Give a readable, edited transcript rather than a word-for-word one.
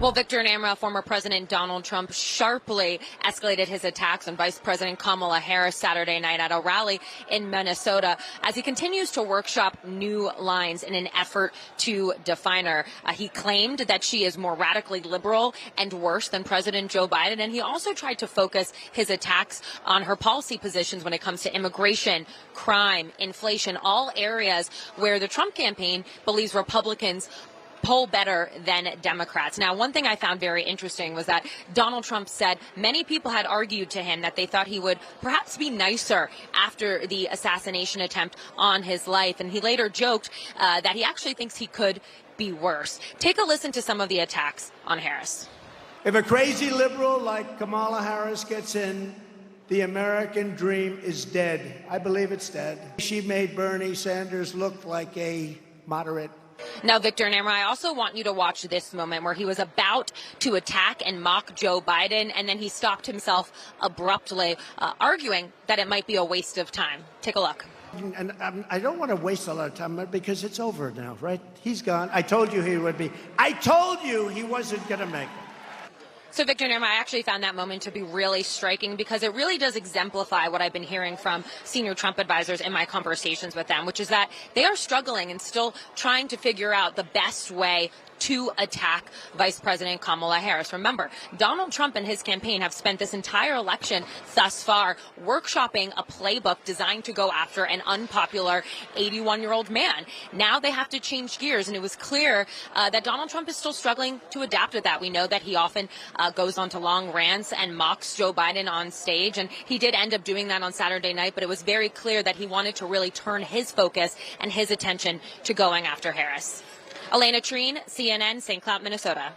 Well, Victor Namra, former President Donald Trump, sharply escalated his attacks on Vice President Kamala Harris Saturday night at a rally in Minnesota as he continues to workshop new lines in an effort to define her. He claimed that she is more radically liberal and worse than President Joe Biden, and he also tried to focus his attacks on her policy positions when it comes to immigration, crime, inflation, all areas where the Trump campaign believes Republicans poll better than Democrats. Now, one thing I found very interesting was that Donald Trump said many people had argued to him that they thought he would perhaps be nicer after the assassination attempt on his life. And he later joked that he actually thinks he could be worse. Take a listen to some of the attacks on Harris. If a crazy liberal like Kamala Harris gets in, the American dream is dead. I believe it's dead. She made Bernie Sanders look like a moderate. Now, Victor Namra, I also want you to watch this moment where he was about to attack and mock Joe Biden, and then he stopped himself abruptly, arguing that it might be a waste of time. Take a look. And I don't want to waste a lot of time because it's over now, right? He's gone. I told you he would be. I told you he wasn't going to make it. So, Victor Namra, I actually found that moment to be really striking because it really does exemplify what I've been hearing from senior Trump advisors in my conversations with them, which is that they are struggling and still trying to figure out the best way to attack Vice President Kamala Harris. Remember, Donald Trump and his campaign have spent this entire election thus far workshopping a playbook designed to go after an unpopular 81-year-old man. Now they have to change gears, and it was clear that Donald Trump is still struggling to adapt with that. We know that he often goes on to long rants and mocks Joe Biden on stage, and he did end up doing that on Saturday night, but it was very clear that he wanted to really turn his focus and his attention to going after Harris. Elena Treen, CNN, St. Cloud, Minnesota.